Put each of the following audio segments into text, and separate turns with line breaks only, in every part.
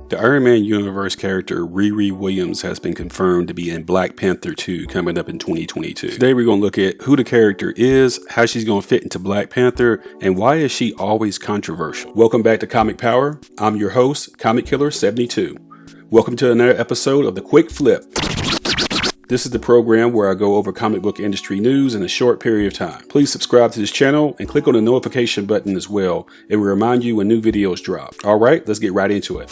The Iron Man universe character Riri Williams has been confirmed to be in Black Panther 2 coming up in 2022. Today we're going to look at who the character is, how she's going to fit into Black Panther, and why is she always controversial. Welcome back to Comic Power. I'm your host, Comic Killer 72. Welcome to another episode of The Quick Flip. This is the program where I go over comic book industry news in a short period of time. Please subscribe to this channel and click on the notification button as well. It will remind you when new videos drop. All right, let's get right into it.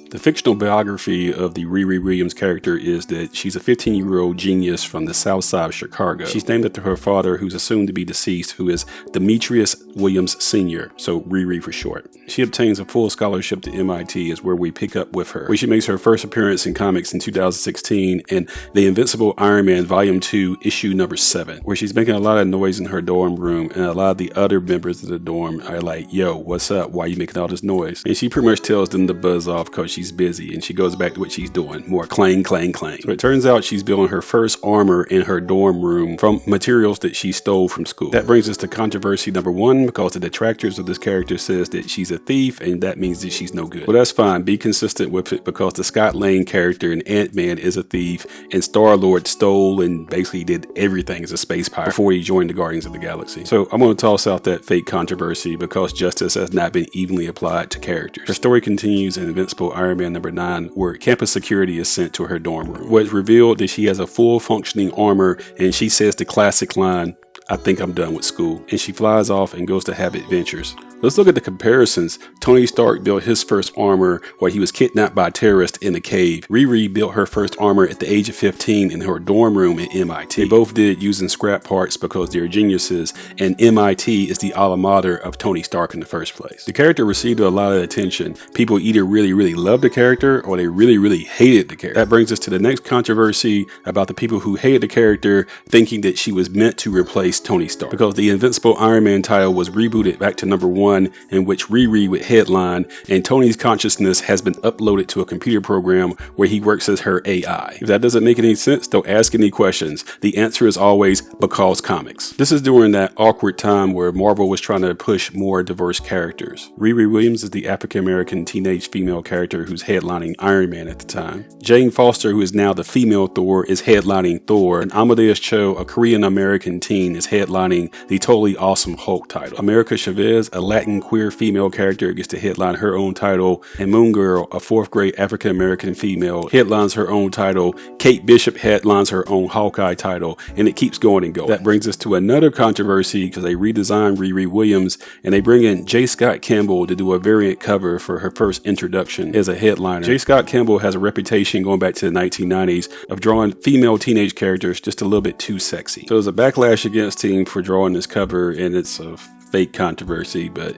The fictional biography of the Riri Williams character is that she's a 15-year-old genius from the south side of Chicago. She's named after her father, who's assumed to be deceased, who is Demetrius Williams Sr., so Riri for short. She obtains a full scholarship to M.I.T. is where we pick up with her, where she makes her first appearance in comics in 2016 in the Invincible Iron Man Volume 2, issue number 7, where she's making a lot of noise in her dorm room, and a lot of the other members of the dorm are like, yo, what's up? Why are you making all this noise? And she pretty much tells them to buzz off because she's busy, and she goes back to what she's doing, more clang, clang, clang. So it turns out she's building her first armor in her dorm room from materials that she stole from school. That brings us to controversy number 1, because the detractors of this character says that she's a thief, and that means that she's no good. Well, that's fine. Be consistent with it, because the Scott Lang character in Ant-Man is a thief, and Star-Lord stole and basically did everything as a space pirate before he joined the Guardians of the Galaxy. So I'm going to toss out that fake controversy because justice has not been evenly applied to characters. Her story continues in Invincible Iron Man number 9, where campus security is sent to her dorm room, where it's revealed that she has a full functioning armor, and she says the classic line, "I think I'm done with school," and she flies off and goes to have adventures. Let's look at the comparisons. Tony Stark built his first armor while he was kidnapped by terrorists in a cave. Riri built her first armor at the age of 15 in her dorm room at M.I.T. They both did it using scrap parts because they're geniuses, and M.I.T. is the alma mater of Tony Stark in the first place. The character received a lot of attention. People either really loved the character or they really hated the character. That brings us to the next controversy about the people who hated the character, thinking that she was meant to replace Tony Stark, because the Invincible Iron Man title was rebooted back to number 1, in which Riri would headline, and Tony's consciousness has been uploaded to a computer program where he works as her AI. If that doesn't make any sense, don't ask any questions. The answer is always because comics. This is during that awkward time where Marvel was trying to push more diverse characters. Riri Williams is the African-American teenage female character who's headlining Iron Man at the time. Jane Foster, who is now the female Thor, is headlining Thor, and Amadeus Cho, a Korean-American teen, is headlining the Totally Awesome Hulk title. America Chavez, a Latin queer female character, gets to headline her own title, and Moon Girl, a 4th grade African-American female, headlines her own title. Kate Bishop headlines her own Hawkeye title, and it keeps going and going. That brings us to another controversy, because they redesigned Riri Williams, and they bring in J. Scott Campbell to do a variant cover for her first introduction as a headliner. J. Scott Campbell has a reputation going back to the 1990s of drawing female teenage characters just a little bit too sexy. So there's a backlash against him for drawing this cover, and it's a fake controversy, but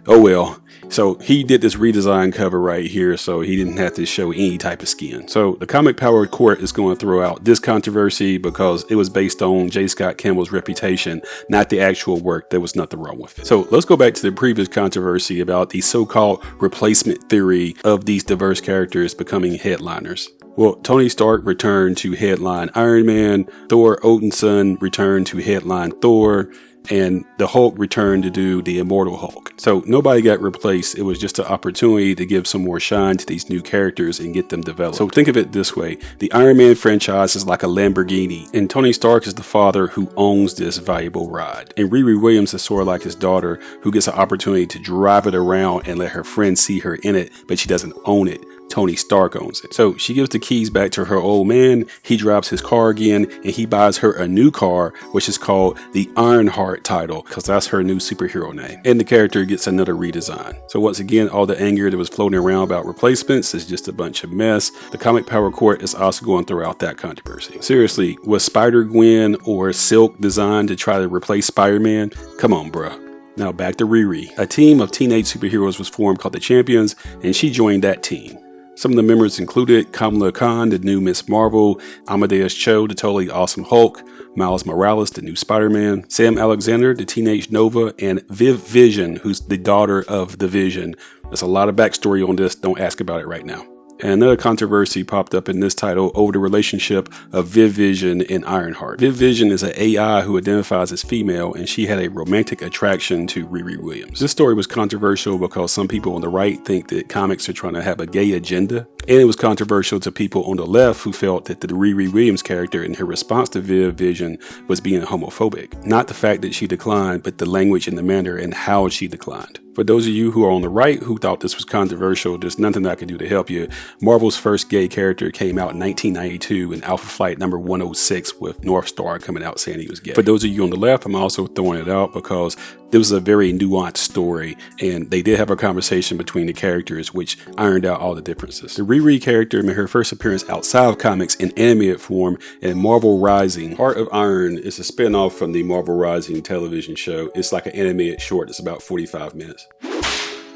oh well. So he did this redesign cover right here, so he didn't have to show any type of skin. So the Comic Power Court is going to throw out this controversy because it was based on J. Scott Campbell's reputation, not the actual work. There was nothing wrong with it. So let's go back to the previous controversy about the so-called replacement theory of these diverse characters becoming headliners. Well, Tony Stark returned to headline Iron Man, Thor Odinson returned to headline Thor, and the Hulk returned to do the Immortal Hulk. So nobody got replaced. It was just an opportunity to give some more shine to these new characters and get them developed. So think of it this way. The Iron Man franchise is like a Lamborghini, and Tony Stark is the father who owns this valuable ride. And Riri Williams is sort of like his daughter, who gets an opportunity to drive it around and let her friends see her in it, but she doesn't own it. Tony Stark owns it. So she gives the keys back to her old man. He drives his car again, and he buys her a new car, which is called the Ironheart title, because that's her new superhero name. And the character gets another redesign. So once again, all the anger that was floating around about replacements is just a bunch of mess. The Comic Power Court is also going to throw out that controversy. Seriously, was Spider-Gwen or Silk designed to try to replace Spider-Man? Come on, bruh. Now back to Riri. A team of teenage superheroes was formed called the Champions, and she joined that team. Some of the members included Kamala Khan, the new Miss Marvel, Amadeus Cho, the Totally Awesome Hulk, Miles Morales, the new Spider-Man, Sam Alexander, the Teenage Nova, and Viv Vision, who's the daughter of the Vision. There's a lot of backstory on this. Don't ask about it right now. And another controversy popped up in this title over the relationship of Vision and Ironheart. Vision is an AI who identifies as female, and she had a romantic attraction to Riri Williams. This story was controversial because some people on the right think that comics are trying to have a gay agenda, and it was controversial to people on the left who felt that the Riri Williams character in her response to Vision was being homophobic. Not the fact that she declined, but the language and the manner and how she declined. For those of you who are on the right who thought this was controversial, there's nothing I can do to help you. Marvel's first gay character came out in 1992 in Alpha Flight number 106 with North Star coming out saying he was gay. For those of you on the left, I'm also throwing it out because this was a very nuanced story, and they did have a conversation between the characters which ironed out all the differences. The Riri character made her first appearance outside of comics in animated form in Marvel Rising. Heart of Iron is a spin-off from the Marvel Rising television show. It's like an animated short. It's about 45 minutes.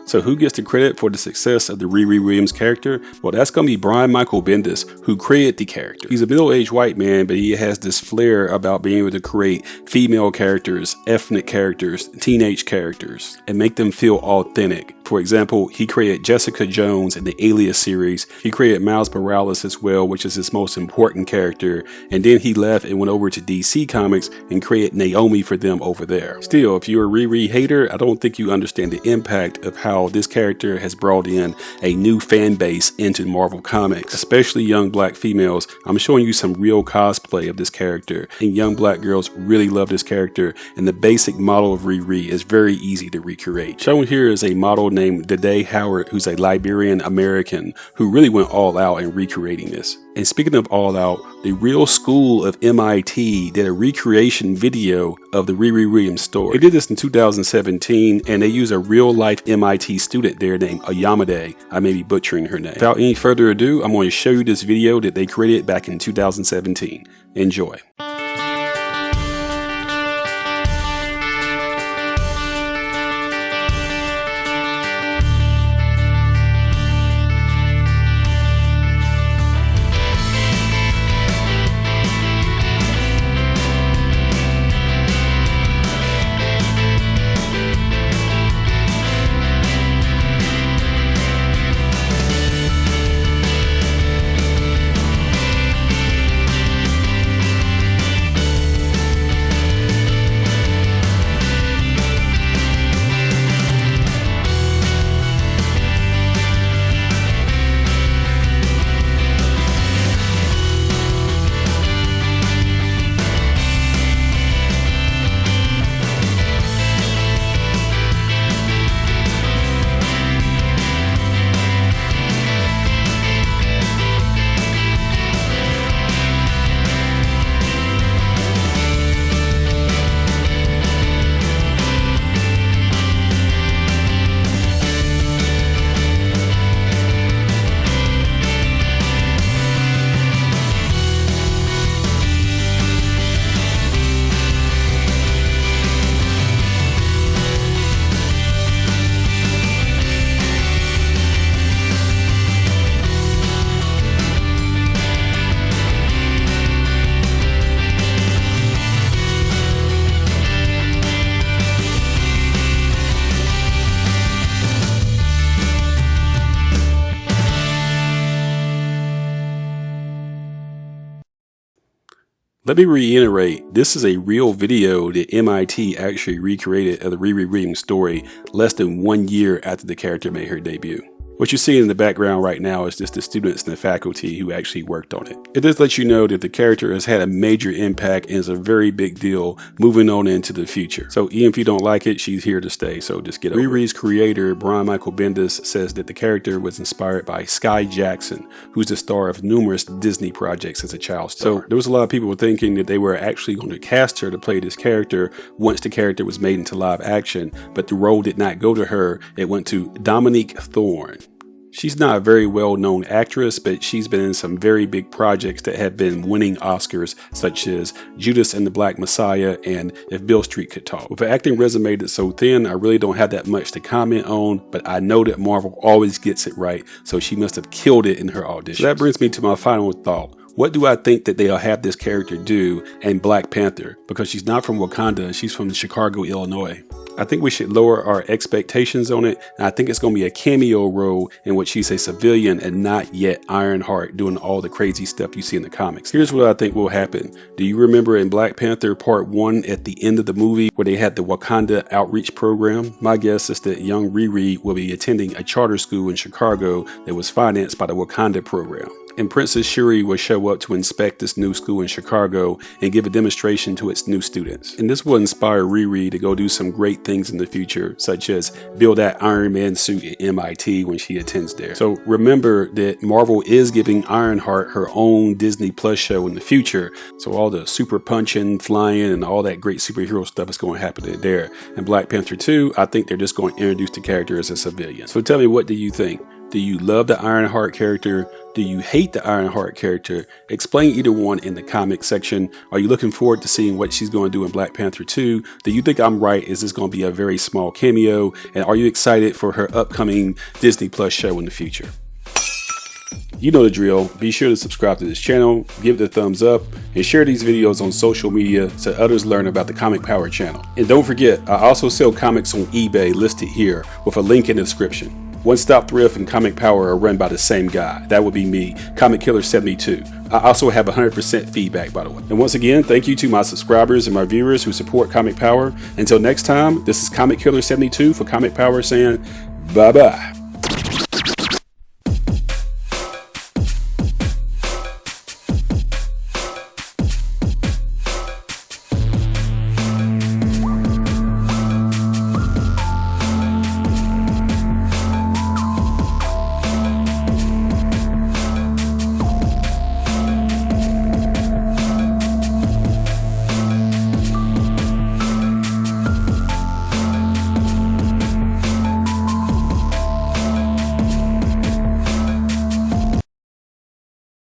So who gets the credit for the success of the Riri Williams character? Well, that's going to be Brian Michael Bendis, who created the character. He's a middle-aged white man, but he has this flair about being able to create female characters, ethnic characters, teenage characters, and make them feel authentic. For example, he created Jessica Jones in the Alias series. He created Miles Morales as well, which is his most important character. And then he left and went over to DC Comics and created Naomi for them over there. Still, if you're a Riri hater, I don't think you understand the impact of how this character has brought in a new fan base into Marvel Comics, especially young black females. I'm showing you some real cosplay of this character, and young black girls really love this character, and the basic model of Riri is very easy to recreate. Shown here is a model named Dede Howard, who's a Liberian American who really went all out in recreating this. And speaking of all out, the Real School of M.I.T did a recreation video of the Riri Williams story. They did this in 2017, and they used a real life MIT student there named Ayamade. I may be butchering her name. Without any further ado, I'm going to show you this video that they created back in 2017. Enjoy. Let me reiterate, this is a real video that MIT actually recreated of the Riri Williams story less than 1 year after the character made her debut. What you see in the background right now is just the students and the faculty who actually worked on it. It does let you know that the character has had a major impact and is a very big deal moving on into the future. So even if you don't like it, she's here to stay, so just get over it. Riri's creator, Brian Michael Bendis, says that the character was inspired by Sky Jackson, who's the star of numerous Disney projects as a child star. So there was a lot of people thinking that they were actually going to cast her to play this character once the character was made into live action, but the role did not go to her. It went to Dominique Thorne. She's not a very well-known actress, but she's been in some very big projects that have been winning Oscars, such as Judas and the Black Messiah and If Beale Street Could Talk. With an acting resume that's so thin, I really don't have that much to comment on, but I know that Marvel always gets it right, so she must have killed it in her audition. So that brings me to my final thought. What do I think that they'll have this character do in Black Panther? Because she's not from Wakanda, she's from Chicago, Illinois. I think we should lower our expectations on it, and I think it's going to be a cameo role in which she's a civilian and not yet Ironheart doing all the crazy stuff you see in the comics. Here's what I think will happen. Do you remember in Black Panther Part 1 at the end of the movie where they had the Wakanda outreach program? My guess is that young Riri will be attending a charter school in Chicago that was financed by the Wakanda program. And Princess Shuri will show up to inspect this new school in Chicago and give a demonstration to its new students. And this will inspire Riri to go do some great things in the future, such as build that Iron Man suit at MIT when she attends there. So remember that Marvel is giving Ironheart her own Disney Plus show in the future. So all the super punching, flying, and all that great superhero stuff is going to happen there. And Black Panther 2, I think they're just going to introduce the character as a civilian. So tell me, what do you think? Do you love the Ironheart character? Do you hate the Ironheart character? Explain either one in the comment section. Are you looking forward to seeing what she's going to do in Black Panther 2? Do you think I'm right? Is this going to be a very small cameo? And are you excited for her upcoming Disney Plus show in the future? You know the drill. Be sure to subscribe to this channel, give it a thumbs up, and share these videos on social media so others learn about the Comic Power channel. And don't forget, I also sell comics on eBay listed here with a link in the description. One Stop Thrift and Comic Power are run by the same guy. That would be me, Comic Killer 72. I also have 100% feedback, by the way. And once again, thank you to my subscribers and my viewers who support Comic Power. Until next time, this is Comic Killer 72 for Comic Power saying bye-bye.